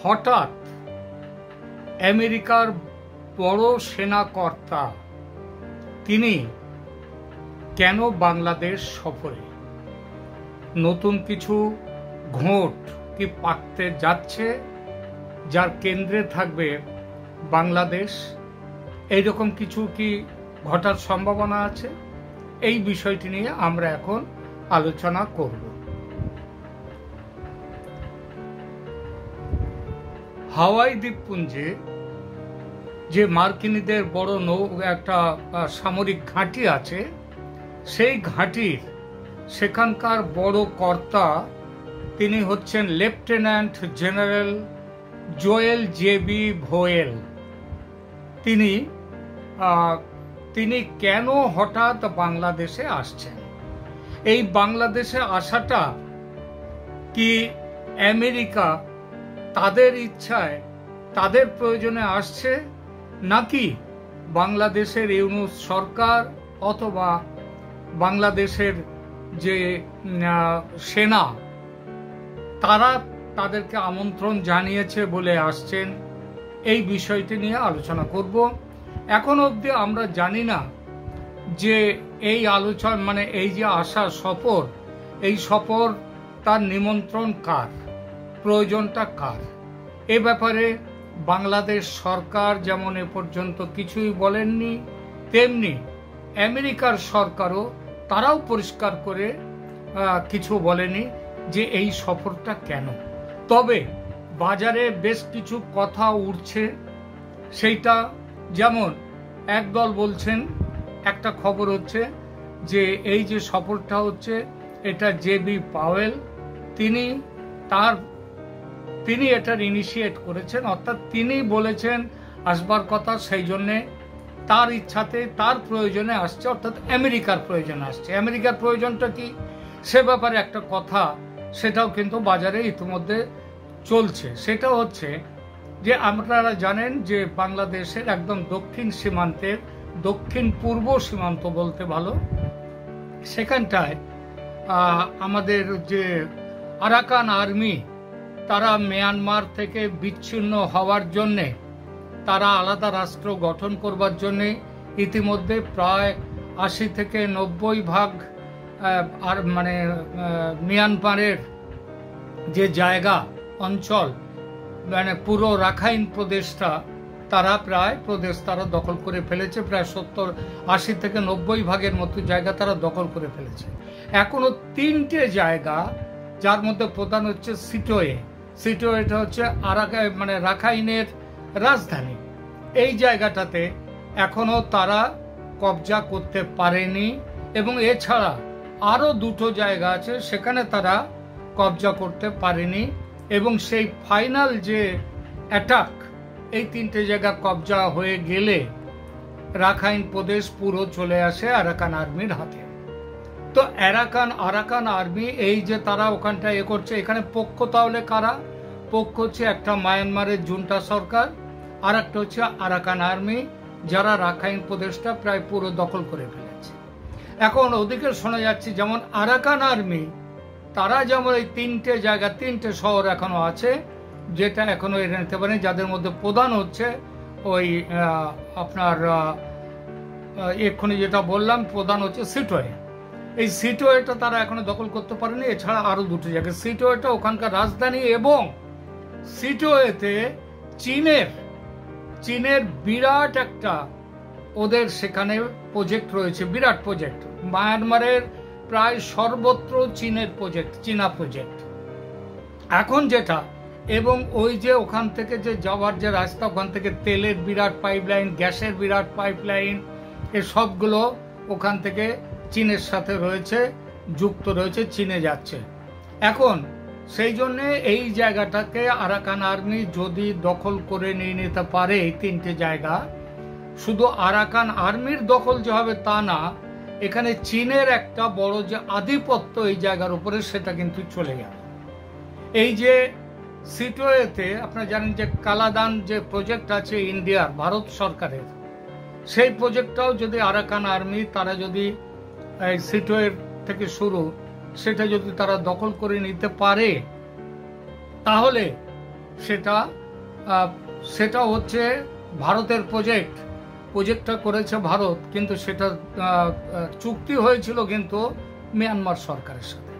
হঠাৎ আমেরিকার বড় সেনাকর্তা তিনি কেন বাংলাদেশ সফরে? নতুন কিছু ঘোট কি পাকতে যাচ্ছে যার কেন্দ্রে থাকবে বাংলাদেশ? এইরকম কিছু কি ঘটার সম্ভাবনা আছে? এই বিষয়টি নিয়ে আমরা এখন আলোচনা করব। হাওয়াই দ্বীপপুঞ্জে যে মার্কিনীদের বড় একটা সামরিক ঘাঁটি আছে, সেই ঘাঁটির সেখানকার বড় কর্তা তিনি হচ্ছেন লেফটেন্যান্ট জেনারেল জোয়েল জে.বি. ভোয়েল। তিনি কেন হঠাৎ বাংলাদেশে আসছেন? এই বাংলাদেশে আসাটা কি আমেরিকা তাদের ইচ্ছায় তাদের প্রয়োজনে আসছে, নাকি বাংলাদেশের ইউনূস সরকার অথবা বাংলাদেশের যে সেনা তারা তাদেরকে আমন্ত্রণ জানিয়েছে বলে আসছেন? এই বিষয়টি নিয়ে আলোচনা করব। এখন অবধি আমরা জানি না যে এই আলোচনা এই যে আসা সফর, এই সফর তার নিমন্ত্রণ কার, প্রয়োজনটা কার? এ ব্যাপারে বাংলাদেশ সরকার যেমন এ পর্যন্ত কিছুই বলেননি, তেমনি আমেরিকার সরকারও তারাও পরিষ্কার করে কিছু বলেনি যে এই সফরটা কেন। তবে বাজারে বেশ কিছু কথা উঠছে, সেইটা যেমন একদল বলছেন, একটা খবর হচ্ছে যে এই যে সফরটা হচ্ছে এটা জে.বি. পাওয়েল তিনি এটার ইনিশিয়েট করেছেন, অর্থাৎ তিনি বলেছেন আসবার কথা, সেই জন্যে তার ইচ্ছাতে তার প্রয়োজনে আসছে, অর্থাৎ আমেরিকার প্রয়োজনে আসছে। আমেরিকার প্রয়োজনটা কি সে ব্যাপারে একটা কথা, সেটাও কিন্তু বাজারে ইতিমধ্যে চলছে। সেটা হচ্ছে যে আপনারা জানেন যে বাংলাদেশের একদম দক্ষিণ সীমান্তের, দক্ষিণ পূর্ব সীমান্ত বলতে ভালো, সেখানটায় আমাদের যে আরাকান আর্মি, তারা মিয়ানমার থেকে বিচ্ছিন্ন হওয়ার জন্যে, তারা আলাদা রাষ্ট্র গঠন করবার জন্যে ইতিমধ্যে প্রায় 80 থেকে 90% আর মিয়ানমারের যে জায়গা অঞ্চল, পুরো রাখাইন প্রদেশটা তারা দখল করে ফেলেছে। প্রায় 70-80 থেকে 90% মতো জায়গা তারা দখল করে ফেলেছে। এখনো 3টে জায়গা, যার মধ্যে প্রধান হচ্ছে সিটোয়েটা হচ্ছে রাখাইনের রাজধানী। এই জায়গাটাতে এখনো তারা কবজা করতে পারেনি, এবং এছাড়া আরো 2টো জায়গা আছে সেখানে তারা কবজা করতে পারেনি। এবং সেই ফাইনাল যে অ্যাটাক, এই 3টে জায়গা কবজা হয়ে গেলে রাখাইন প্রদেশ পুরো চলে আসে আরাকান আর্মির হাতে। তো আরাকান আর্মি এই যে তারা ওখানটা করছে, এখানে পক্ষ তাহলে কারা? পক্ষ হচ্ছে একটা মায়ানমারের জুন্টা সরকার, আর একটা হচ্ছে আরাকান আর্মি, যারা রাখাইন প্রদেশটা প্রায় পুরো দখল করে ফেলেছে। এখন ওদিকে শোনা যাচ্ছে যেমন আরাকান আর্মি, তারা যেমন এই 3টে জায়গা, 3টে শহর এখনো আছে, যেটা এখনো এনে নিতে পারেনি, যাদের মধ্যে প্রধান হচ্ছে ওই আপনার এক্ষুনি যেটা বললাম, প্রধান হচ্ছে সিটোয়ে। এই সিটোয়েটা তারা এখনো দখল করতে পারেনি। এছাড়া আরো 2টো জায়গা, সিটোয়েটা ওখানকার রাজধানী, এবং সিটোয়েতে চীনের বিরাট একটা ওদের সেখানে প্রজেক্ট রয়েছে, বিরাট প্রজেক্ট। মায়ানমারের প্রায় সর্বত্র চীনা প্রজেক্ট এখন যেটা, এবং ওই যে ওখান থেকে যে যাওয়ার যে রাস্তা, ওখান থেকে তেলের বিরাট পাইপলাইন, গ্যাসের বিরাট পাইপলাইন, এ সবগুলো ওখান থেকে চীনের সাথে রয়েছে, যুক্ত রয়েছে, চীনে যাচ্ছে। এখন সেই জন্য এই জায়গাটাকে আরাকান আর্মি যদি দখল করে নিয়ে নিতে পারে, এই 3টে জায়গা, শুধু আরাকান আর্মির দখল যে হবে তা না, এখানে চীনের একটা বড় যে আধিপত্য এই জায়গার উপরে, সেটা কিন্তু চলে যাবে। এই যে সিটোয়েতে আপনারা জানেন যে কালাদান যে প্রজেক্ট আছে ইন্ডিয়ার, ভারত সরকারের, সেই প্রজেক্টটাও যদি আরাকান আর্মি তারা যদি সিটোয়ের থেকে শুরু, সেটা যদি তারা দখল করে নিতে পারে, তাহলে সেটা সেটা হচ্ছে ভারতের প্রজেক্টটা করেছে ভারত, কিন্তু সেটা চুক্তি হয়েছিল কিন্তু মিয়ানমার সরকারের সাথে।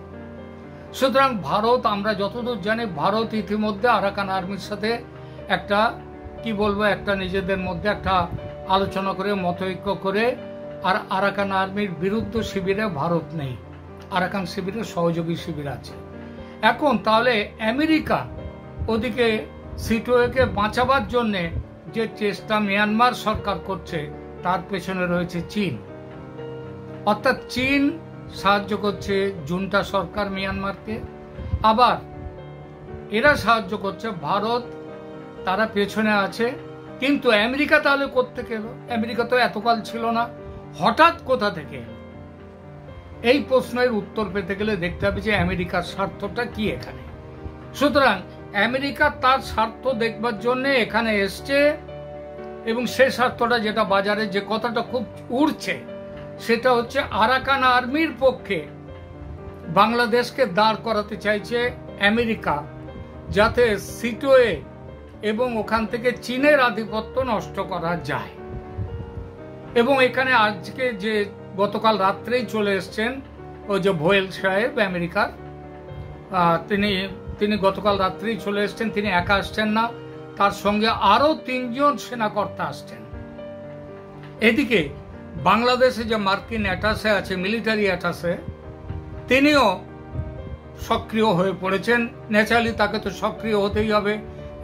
সুতরাং ভারত, আমরা যতদূর জানি, ভারত ইতিমধ্যে আরাকান আর্মির সাথে একটা একটা নিজেদের মধ্যে একটা আলোচনা করে, মতৈক্য করে, আর আরাকান আর্মির বিরুদ্ধ শিবিরে ভারত নেই, আরাকান শিবিরে সহযোগী শিবির আছে। এখন তাহলে আমেরিকা ওদিকে সিটুয়েকে বাঁচাবার জন্যে যে চেষ্টা মিয়ানমার সরকার করছে, তার পেছনে রয়েছে চীন। অর্থাৎ চীন সাহায্য করছে জুন্টা সরকার মিয়ানমারকে, আবার এরা সাহায্য করছে ভারত, তারা পেছনে আছে। কিন্তু আমেরিকা তাহলে কোত্থেকে এলো? আমেরিকা তো এতকাল ছিল না, হঠাৎ কোথা থেকে এলো? এই প্রশ্নের উত্তর পেতে গেলে দেখতে হবে যে আমেরিকার স্বার্থটা কি এখানে। সুতরাং আমেরিকা তার স্বার্থ দেখবার জন্য এখানে এসছে, এবং সেই স্বার্থটা যেটা বাজারে যে কথাটা খুব উড়ছে, সেটা হচ্ছে আরাকান আর্মির পক্ষে বাংলাদেশকে দাঁড় করাতে চাইছে আমেরিকা, যাতে সিটুয়ে এবং ওখান থেকে চীনের আধিপত্য নষ্ট করা যায়। এবং এখানে আজকে যে গতকাল রাত্রেই চলে এসছেন ওই যে ভোয়েল সাহেব আমেরিকার, তিনি গতকাল রাত্রেই চলে এসছেন। তিনি একা আসছেন না, তার সঙ্গে আরো 3 জন সেনাকর্তা আসছেন। এদিকে বাংলাদেশে যে মার্কিন অ্যাটাসে আছে, মিলিটারি অ্যাটাসে, তিনিও সক্রিয় হয়ে পড়েছেন। ন্যাচারালি তাকে তো সক্রিয় হতেই হবে,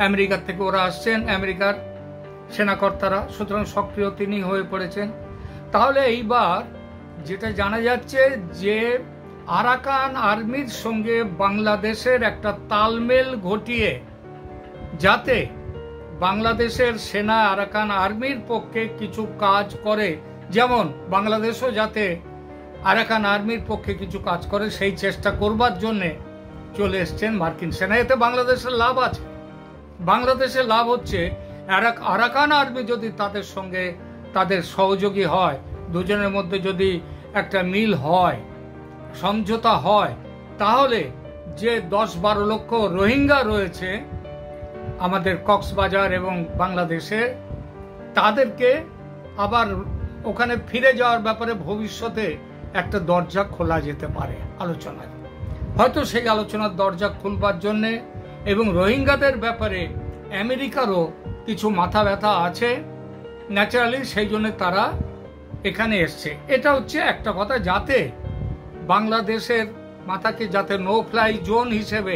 আমেরিকার থেকে ওরা আসছেন, আমেরিকার সেনাকর্তারা, সুতরাং সক্রিয় তিনি হয়ে পড়েছেন। তাহলে এইবার যেটা জানা যাচ্ছে যে আরাকান আর্মির সঙ্গে বাংলাদেশের একটা তালমেল ঘটিয়ে, যাতে বাংলাদেশের সেনা আরাকান আর্মির পক্ষে কিছু কাজ করে, যেমন বাংলাদেশও যাতে আরাকান আর্মির পক্ষে কিছু কাজ করে, সেই চেষ্টা করবার জন্য চলে এসছেন মার্কিন সেনা। এতে বাংলাদেশের লাভ আছে। বাংলাদেশের লাভ হচ্ছে আরাকান আর্মি যদি তাদের সঙ্গে তাদের সহযোগী হয়, দুজনের মধ্যে যদি একটা মিল হয়, সমঝোতা হয়, তাহলে যে 10-12 লক্ষ রোহিঙ্গা রয়েছে আমাদের কক্সবাজার এবং বাংলাদেশে, তাদেরকে আবার ওখানে ফিরে যাওয়ার ব্যাপারে ভবিষ্যতে একটা দরজা খোলা যেতে পারে আলোচনায়। হয়তো সেই আলোচনার দরজা খুলবার জন্য, এবং রোহিঙ্গাদের ব্যাপারে আমেরিকারও কিছু মাথা ব্যথা আছে ন্যাচারালি, সেই জন্য তারা এখানে এসছে। এটা হচ্ছে একটা কথা, যাতে বাংলাদেশের মাথাকে যাতে নো ফ্লাই জোন হিসেবে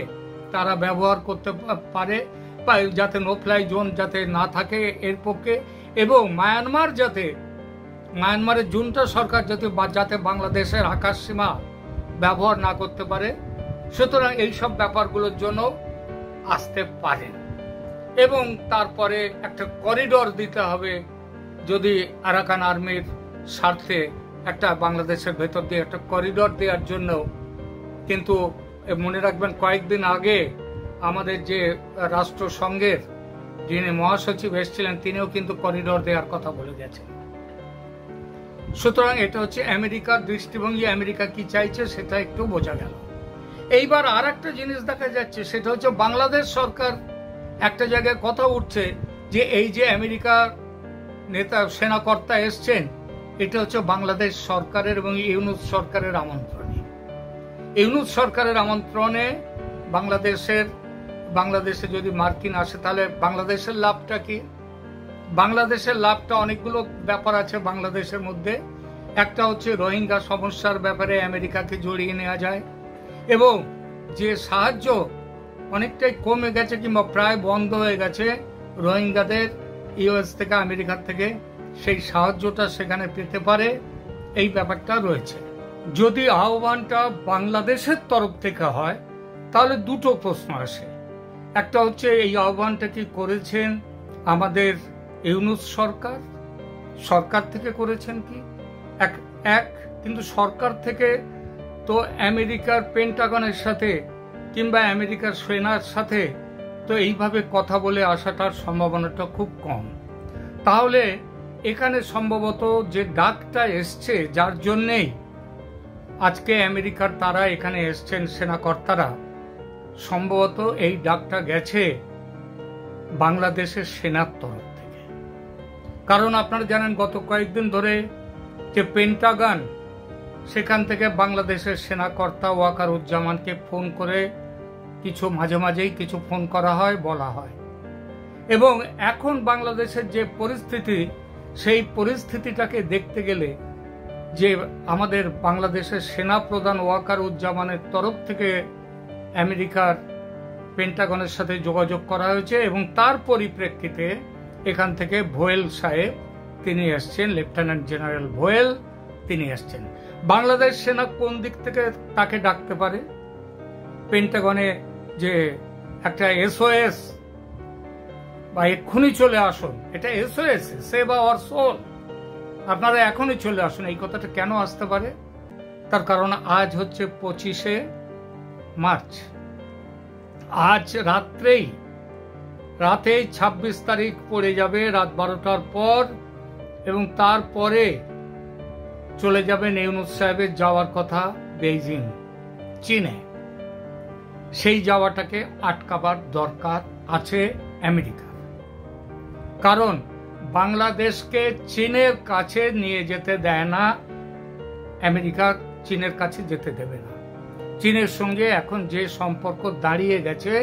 তারা ব্যবহার করতে পারে, বা যাতে নো ফ্লাই জোন যাতে না থাকে এর পক্ষে, এবং মায়ানমারের জুন্টা সরকার যাতে বাংলাদেশের আকাশ সীমা ব্যবহার না করতে পারে। সুতরাং এইসব ব্যাপারগুলোর জন্য আসতে পারেন। এবং তারপরে একটা করিডোর দিতে হবে, যদি আরাকান আর্মির স্বার্থে একটা বাংলাদেশের ভেতর দিয়ে একটা করিডোর দেওয়ার জন্য। কিন্তু মনে রাখবেন, কয়েকদিন আগে আমাদের যে রাষ্ট্রসংঘের যিনি মহাসচিব এসেছিলেন, তিনিও কিন্তু করিডোর দেওয়ার কথা বলে গেছেন। সুতরাং এটা হচ্ছে আমেরিকার দৃষ্টিভঙ্গি, আমেরিকা কি চাইছে সেটা একটু বোঝা গেল। এইবার আর একটা জিনিস দেখা যাচ্ছে, সেটা হচ্ছে বাংলাদেশ সরকার একটা জায়গায় কথা উঠছে যে এই যে আমেরিকার নেতা সেনাকর্তা এসছেন, এটা হচ্ছে বাংলাদেশ সরকারের এবং ইউনূস সরকারের আমন্ত্রণে। ইউনূস সরকারের আমন্ত্রণে বাংলাদেশে যদি মার্কিন আসে, তাহলে বাংলাদেশের লাভটা কি? বাংলাদেশের লাভটা অনেকগুলো ব্যাপার আছে বাংলাদেশের মধ্যে। একটা হচ্ছে রোহিঙ্গা সমস্যার ব্যাপারে আমেরিকাকে জড়িয়ে নেওয়া যায়, এবং যে সাহায্য অনেকটাই কমে গেছে কিংবা প্রায় বন্ধ হয়ে গেছে রোহিঙ্গাদের ইউএস থেকে, আমেরিকার থেকে, সেই সাহায্যটা সেখানে পেতে পারে, এই ব্যাপারটা রয়েছে। যদি আহ্বানটা বাংলাদেশের তরফ থেকে হয়, তাহলে দুটো প্রশ্ন আসে। একটা হচ্ছে এই আহ্বানটা কি করেছেন আমাদের ইউনূস সরকার থেকে করেছেন কি? কিন্তু সরকার থেকে তো আমেরিকার পেন্টাগনের সাথে কিংবা আমেরিকার সেনার সাথে তো এইভাবে কথা বলে আসাটার সম্ভাবনাটা খুব কম। তাহলে এখানে সম্ভবত যে ডাকটা এসছে, যার জন্যেই আজকে আমেরিকার তারা এখানে এসছেন সেনাকর্তারা, সম্ভবত এই ডাকটা গেছে বাংলাদেশের সেনার তরফ থেকে। কারণ আপনারা জানেন গত কয়েকদিন ধরে যে পেন্টাগন সেখান থেকে বাংলাদেশের সেনাকর্তা ওয়াকারুজ্জামানকে ফোন করে কিছু মাঝে মাঝেই কিছু ফোন করা হয়, বলা হয়। এবং এখন বাংলাদেশের যে পরিস্থিতি, সেই পরিস্থিতিটাকে দেখতে গেলে যে আমাদের বাংলাদেশের সেনা প্রধান ওয়াকারুজ্জামানের তরফ থেকে আমেরিকার পেন্টাগনের সাথে যোগাযোগ করা হয়েছে এবং তার পরিপ্রেক্ষিতে এখান থেকে ভোয়েল সাহেব তিনি এসছেন, লেফটেন্যান্ট জেনারেল ভোয়েল তিনি এসছেন। বাংলাদেশ সেনা কোন দিক থেকে তাকে ডাকতে পারে? পেন্টাগনে যে একটা SOS বা এক্ষুনি চলে আসুন, এটা SOS, সেভ আওয়ার সোল, আপনারা এখনই চলে আসুন, এই কথাটা কেন আসতে পারে? তার কারণ আজ হচ্ছে 25শে মার্চ, আজ রাতেই 26 তারিখ পড়ে যাবে রাত 12টার পর, এবং তারপরে চলে যাবেন ইউনূস সাহেবের যাওয়ার কথা বেইজিং, চীনে। সেই যাওয়াটাকে আটকাবার দরকার আছে আমেরিকার। কারণ বাংলাদেশকে চীনের কাছে নিয়ে যেতে দেয় না আমেরিকা, চীনের কাছে যেতে দেবে না। চীনের সঙ্গে এখন যে সম্পর্ক দাঁড়িয়ে গেছে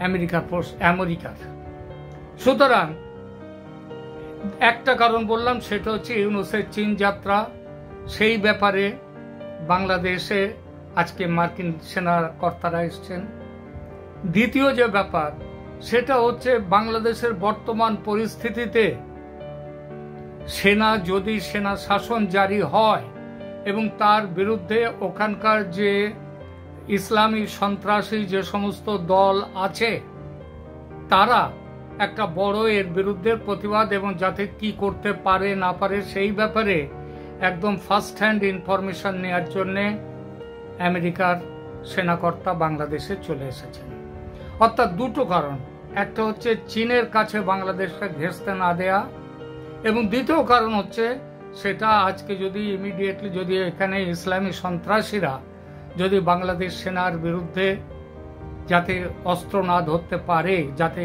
আমেরিকার, সুতরাং একটা কারণ বললাম, সেটা হচ্ছে ইউনূসের চীন যাত্রা। সেই ব্যাপারে বাংলাদেশে আজকে মার্কিন সেনা কর্তারা এসছেন। দ্বিতীয় যে ব্যাপার, সেটা হচ্ছে বাংলাদেশের বর্তমান পরিস্থিতিতে যদি সেনা শাসন জারি হয় এবং তার বিরুদ্ধে ওখানকার যে ইসলামী সন্ত্রাসী যে সমস্ত দল আছে তারা একটা বড় এর বিরুদ্ধে প্রতিবাদ এবং যাতে কি করতে পারে না পারে সেই ব্যাপারে একদম ফার্স্ট হ্যান্ড ইনফরমেশন নেওয়ার জন্য আমেরিকার সেনাকর্তা বাংলাদেশে চলে এসেছেন। অর্থাৎ দুটো কারণ, একটা হচ্ছে চীনের কাছে বাংলাদেশকে ঘেঁষতে না দেয়া, এবং দ্বিতীয় কারণ হচ্ছে সেটা আজকে যদি ইমিডিয়েটলি যদি এখানে ইসলামী সন্ত্রাসীরা যদি বাংলাদেশ সেনার বিরুদ্ধে যাতে অস্ত্র না ধরতে পারে, যাতে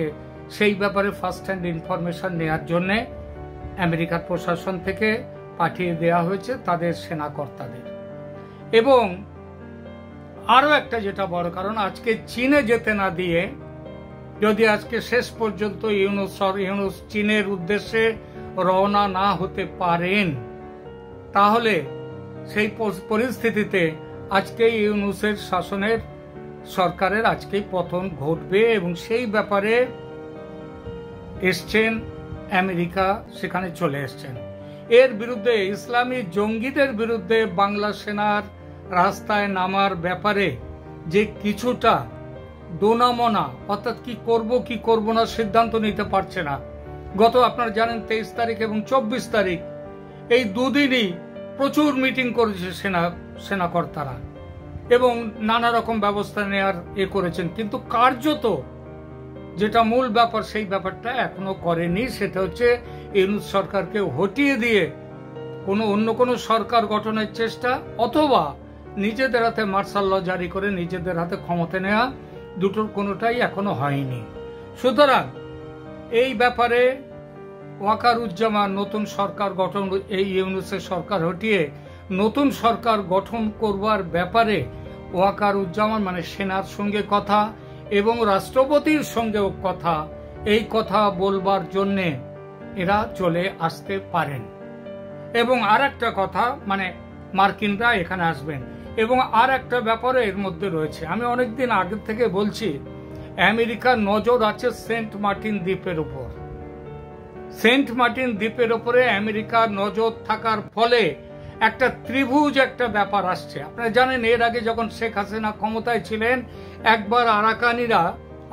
সেই ব্যাপারে ফার্স্ট হ্যান্ড ইনফরমেশন নেওয়ার জন্য আমেরিকার প্রশাসন থেকে পাঠিয়ে দেওয়া হয়েছে তাদের সেনাকর্তাদের। এবং আরো একটা যেটা বড় কারণ, আজকে চীনে যেতে না দিয়ে যদি আজকে শেষ পর্যন্ত ইউনূস চীনের উদ্দেশ্যে রওনা না হতে পারেন, তাহলে সেই পরিস্থিতিতে আজকে ইউনূসের শাসনের সরকারের আজকেই পতন ঘটবে। এবং সেই ব্যাপারে এসছেন আমেরিকা, সেখানে চলে এসছেন। এর বিরুদ্ধে ইসলামী জঙ্গিদের বিরুদ্ধে বাংলা সেনার রাস্তায় নামার ব্যাপারে যে কিছুটা দোনামনা, অর্থাৎ কি করব না সিদ্ধান্ত নিতে পারছে না। গত আপনারা জানেন 23 তারিখ এবং 24 তারিখ এই দুদিনই প্রচুর মিটিং করেছে সেনাকর্তারা এবং নানা রকম ব্যবস্থা নেওয়ার করেছেন, কিন্তু কার্যত যেটা মূল ব্যাপার সেই ব্যাপারটা এখনো করেনি। সেটা হচ্ছে ইউনূস সরকারকে হটিয়ে দিয়ে অন্য কোনো সরকার গঠনের চেষ্টা, অথবা নিজেদের হাতে মার্শাল ল জারি করে নিজেদের হাতে ক্ষমতা নেওয়া, দুটোর কোনোটাই এখনো হয়নি। সুতরাং এই ব্যাপারে ওয়াকারুজ্জামান নতুন সরকার গঠন, এই ইউনূসের সরকার হটিয়ে নতুন সরকার গঠন করবার ব্যাপারে ওয়াকারুজ্জামান মানে সেনার সঙ্গে কথা এবং রাষ্ট্রপতির সঙ্গেও কথা, এই কথা বলবার জন্যে এরা চলে আসতে পারেন। এবং আর একটা কথা, মানে মার্কিনরা এখানে আসবেন। এবং আর একটা ব্যাপারে এর মধ্যে রয়েছে, আমি অনেকদিন আগে থেকে বলছি, আমেরিকার নজর আছে সেন্ট মার্টিন দ্বীপের উপর। সেন্ট মার্টিন দ্বীপের উপরে আমেরিকার নজর থাকার ফলে একটা ত্রিভুজ একটা ব্যাপার আসছে। আপনারা জানেন এর আগে যখন শেখ হাসিনা ক্ষমতায় ছিলেন, একবার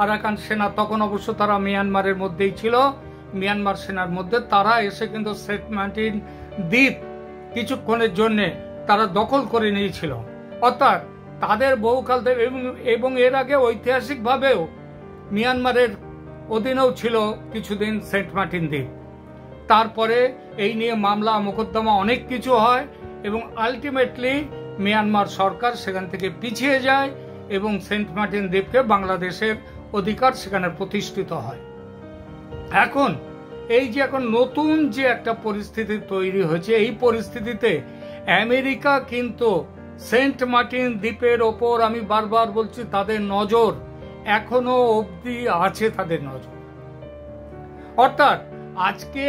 আরাকান সেনা, তখন অবশ্য তারা মিয়ানমারের মধ্যেই ছিল, মিয়ানমার সেনার মধ্যে, তারা এসে কিন্তু সেন্ট মার্টিন দ্বীপ কিছুক্ষণের জন্য তারা দখল করে নিয়েছিল। অর্থাৎ তাদের বহুকাল ধরে, এবং এর আগে ঐতিহাসিকভাবেও মিয়ানমারের অধীনেও ছিল কিছুদিন সেন্ট মার্টিন দ্বীপ। তারপরে এই নিয়ে মামলা মোকদ্দমা অনেক কিছু হয় এবং আলটিমেটলি মিয়ানমার সরকার সেখান থেকে পিছিয়ে যায় এবং সেন্ট মার্টিন দ্বীপকে বাংলাদেশের অধিকার সেখানে প্রতিষ্ঠিত হয়। এখন এই যে এখন নতুন যে একটা পরিস্থিতি তৈরি হয়েছে, এই পরিস্থিতিতে আমেরিকা কিন্তু সেন্ট মার্টিন দ্বীপের ওপর, আমি বারবার বলছি, তাদের নজর এখনো অবধি আছে, তাদের নজর। অর্থাৎ আজকে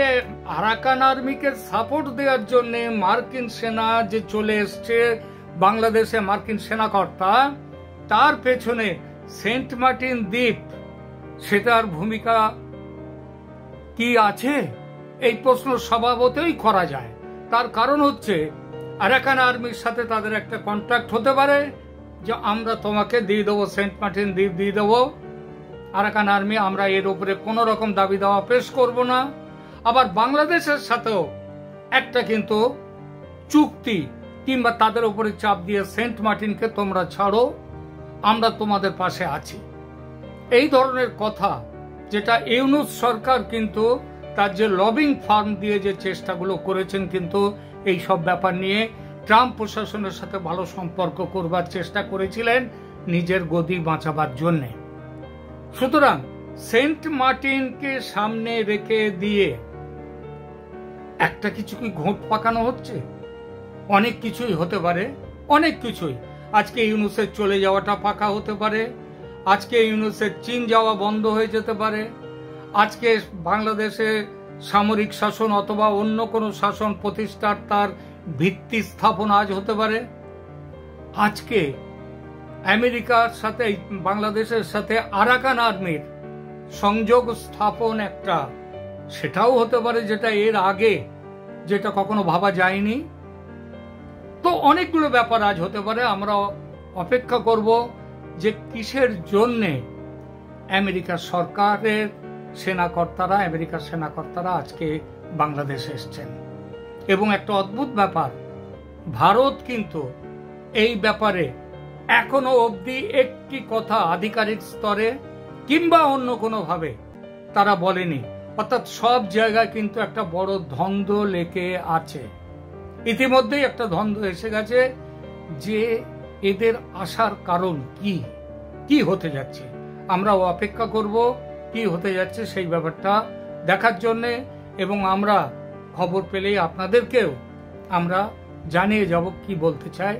আরাকান আর্মিকে সাপোর্ট দেওয়ার জন্য মার্কিন সেনা যে চলে এসছে বাংলাদেশে, মার্কিন সেনাকর্তা, তার পেছনে সেন্ট মার্টিন দ্বীপ, সেটার ভূমিকা কি আছে? এই প্রশ্ন স্বভাবতই করা যায়। তার কারণ হচ্ছে আরাকান আর্মির সাথে তাদের একটা কন্ট্রাক্ট হতে পারে যে আমরা তোমাকে দিয়ে দেবো, সেন্ট মার্টিন দ্বীপ দিয়ে দেবো। আরাকান আর্মি আমরা এর উপরে কোনো রকম দাবি দাওয়া পেশ করব না। আবার বাংলাদেশের সাথেও একটা কিন্তু চুক্তি কিংবা তাদের উপরে চাপ দিয়ে সেন্ট মার্টিনকে তোমরা ছাড়ো, আমরা তোমাদের পাশে আছি, এই ধরনের কথা, যেটা ইউনূস সরকার কিন্তু তার যে লবিং ফার্ম দিয়ে যে চেষ্টাগুলো করেছেন, কিন্তু এই সব ব্যাপার নিয়ে ট্রাম্প প্রশাসনের সাথে ভালো সম্পর্ক করবার চেষ্টা করেছিলেন নিজের গদি বাঁচাবার জন্য। সুতরাং সেন্ট মার্টিনকে সামনে রেখে দিয়ে একটা কিছু কি ঘোট পাকানো হচ্ছে? অনেক কিছুই হতে পারে, অনেক কিছুই। আজকে ইউনূসের চলে যাওয়াটা পাকা হতে পারে, আজকে ইউনূসের চীন যাওয়া বন্ধ হয়ে যেতে পারে, আজকে বাংলাদেশে সামরিক শাসন অথবা অন্য কোনো শাসন প্রতিষ্ঠার তার ভিত্তি স্থাপন আজ হতে পারে। আজকে আমেরিকার সাথে বাংলাদেশের সাথে আরাকান আর্মির সংযোগ স্থাপন একটা, সেটাও হতে পারে, যেটা এর আগে যেটা কখনো ভাবা যায়নি। তো অনেকগুলো ব্যাপার আজ হতে পারে। আমরা অপেক্ষা করব যে কিসের জন্যে আমেরিকার সরকারের সেনাকর্তারা, আমেরিকার সেনাকর্তারা আজকে বাংলাদেশে এসছেন। এবং একটা অদ্ভুত ব্যাপার, ভারত কিন্তু এই ব্যাপারে এখনো অবধি একটি কথা আধিকারিক স্তরে কিংবা অন্য কোনোভাবে তারা বলেনি। অর্থাৎ সব জায়গায় কিন্তু একটা বড় দ্বন্দ্ব লেগে আছে। ইতিমধ্যেই একটা দ্বন্দ্ব এসে গেছে যে এদের আসার কারণ কি, কি হতে যাচ্ছে। আমরা অপেক্ষা করব কি হতে যাচ্ছে সেই ব্যাপারটা দেখার জন্যে, এবং আমরা খবর পেলেই আপনাদেরকেও আমরা জানিয়ে যাব কি বলতে চাই